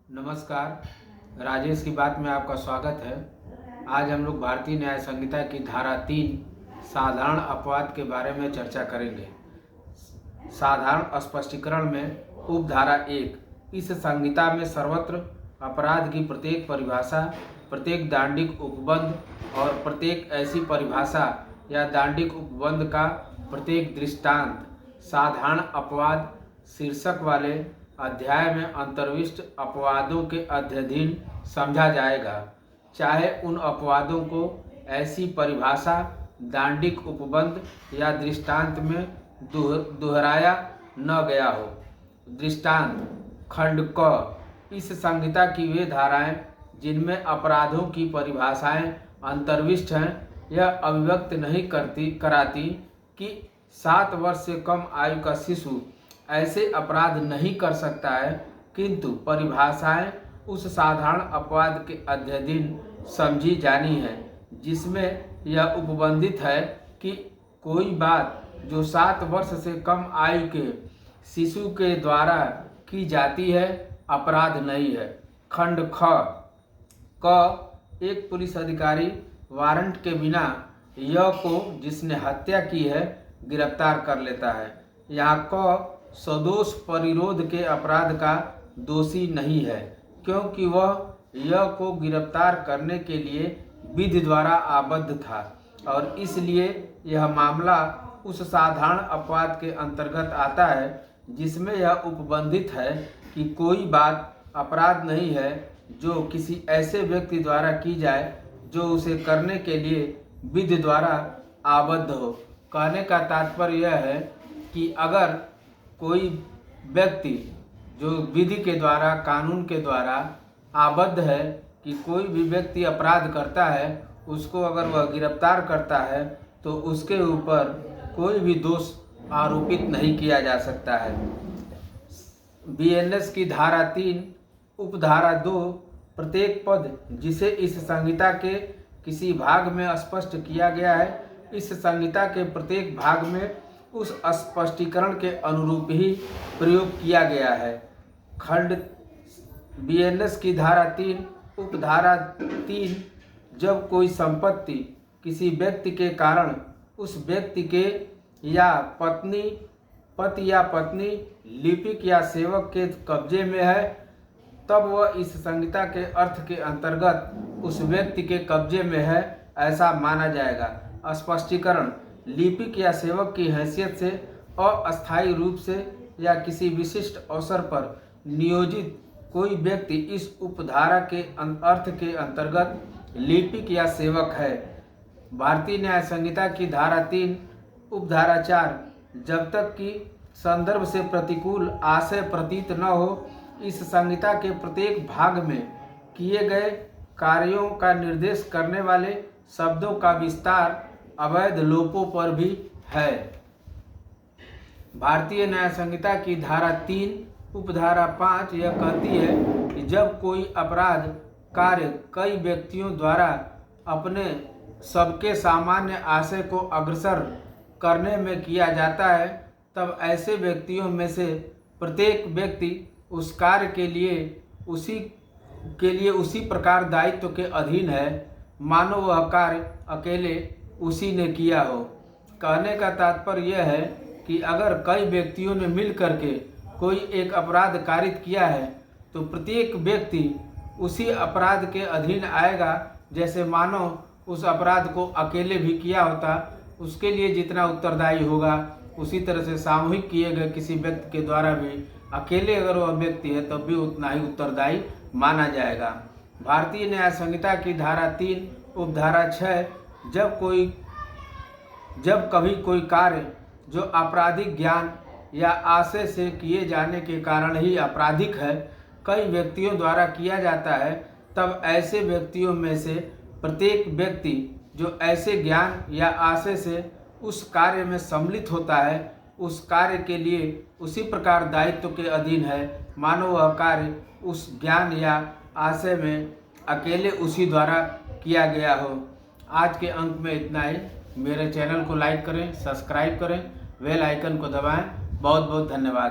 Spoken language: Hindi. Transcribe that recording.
नमस्कार। राजेश की बात में आपका स्वागत है। आज हम लोग भारतीय न्याय संहिता की धारा 3 साधारण अपवाद के बारे में चर्चा करेंगे। साधारण स्पष्टीकरण में उपधारा 1 इस संहिता में सर्वत्र अपराध की प्रत्येक परिभाषा, प्रत्येक दांडिक उपबंध और प्रत्येक ऐसी परिभाषा या दांडिक उपबंध का प्रत्येक दृष्टांत साधारण अपवाद शीर्षक वाले अध्याय में अंतर्विष्ट अपवादों के अध्ययन समझा जाएगा, चाहे उन अपवादों को ऐसी परिभाषा, दांडिक उपबंध या दृष्टांत में दोहराया न गया हो। दृष्टांत खंड क इस संहिता की वे धाराएं जिनमें अपराधों की परिभाषाएं अंतर्विष्ट हैं, यह अभिव्यक्त नहीं कराती कि 7 वर्ष से कम आयु का शिशु ऐसे अपराध नहीं कर सकता है, किंतु परिभाषाएं उस साधारण अपवाद के अध्ययन समझी जानी है जिसमें यह उपबंधित है कि कोई बात जो 7 वर्ष से कम आयु के शिशु के द्वारा की जाती है अपराध नहीं है। खंड ख क एक पुलिस अधिकारी वारंट के बिना यह को जिसने हत्या की है गिरफ्तार कर लेता है। यहाँ क सदोष परिरोध के अपराध का दोषी नहीं है, क्योंकि वह यह को गिरफ्तार करने के लिए विधि द्वारा आबद्ध था और इसलिए यह मामला उस साधारण अपवाद के अंतर्गत आता है जिसमें यह उपबंधित है कि कोई बात अपराध नहीं है जो किसी ऐसे व्यक्ति द्वारा की जाए जो उसे करने के लिए विधि द्वारा आबद्ध हो। कहने का तात्पर्य यह है कि अगर कोई व्यक्ति जो विधि के द्वारा, कानून के द्वारा आबद्ध है कि कोई भी व्यक्ति अपराध करता है, उसको अगर वह गिरफ्तार करता है तो उसके ऊपर कोई भी दोष आरोपित नहीं किया जा सकता है। बीएनएस की धारा 3 उपधारा 2 प्रत्येक पद जिसे इस संहिता के किसी भाग में स्पष्ट किया गया है, इस संहिता के प्रत्येक भाग में उस स्पष्टीकरण के अनुरूप ही प्रयोग किया गया है। खंड बीएनएस की धारा 3 उपधारा 3 जब कोई संपत्ति किसी व्यक्ति के कारण उस व्यक्ति के या पति या पत्नी, लिपिक या सेवक के कब्जे में है, तब वह इस संहिता के अर्थ के अंतर्गत उस व्यक्ति के कब्जे में है ऐसा माना जाएगा। स्पष्टीकरण लिपिक या सेवक की हैसियत से अस्थायी रूप से या किसी विशिष्ट अवसर पर नियोजित कोई व्यक्ति इस उपधारा के अर्थ के अंतर्गत लिपिक या सेवक है। भारतीय न्याय संहिता की धारा 3 उपधारा 4 जब तक कि संदर्भ से प्रतिकूल आशय प्रतीत न हो, इस संहिता के प्रत्येक भाग में किए गए कार्यों का निर्देश करने वाले शब्दों का विस्तार अवैध लोपों पर भी है। भारतीय न्याय संहिता की धारा 3 उपधारा 5 यह कहती है कि जब कोई अपराध कार्य कई व्यक्तियों द्वारा अपने सबके सामान्य आशय को अग्रसर करने में किया जाता है, तब ऐसे व्यक्तियों में से प्रत्येक व्यक्ति उस कार्य के लिए उसी प्रकार दायित्व के अधीन है मानो वह कार्य अकेले उसी ने किया हो। कहने का तात्पर्य यह है कि अगर कई व्यक्तियों ने मिल करके कोई एक अपराध कारित किया है तो प्रत्येक व्यक्ति उसी अपराध के अधीन आएगा, जैसे मानो उस अपराध को अकेले भी किया होता। उसके लिए जितना उत्तरदायी होगा उसी तरह से सामूहिक किए गए किसी व्यक्ति के द्वारा भी अकेले अगर वह व्यक्ति है तब भी उतना ही उत्तरदायी माना जाएगा। भारतीय न्याय संहिता की धारा 3 उपधारा 6 जब कभी कोई कार्य जो आपराधिक ज्ञान या आशय से किए जाने के कारण ही आपराधिक है कई व्यक्तियों द्वारा किया जाता है, तब ऐसे व्यक्तियों में से प्रत्येक व्यक्ति जो ऐसे ज्ञान या आशय से उस कार्य में सम्मिलित होता है, उस कार्य के लिए उसी प्रकार दायित्व के अधीन है मानो वह कार्य उस ज्ञान या आशय में अकेले उसी द्वारा किया गया हो। आज के अंक में इतना ही। मेरे चैनल को लाइक करें, सब्सक्राइब करें, बेल आइकन को दबाएं। बहुत बहुत धन्यवाद।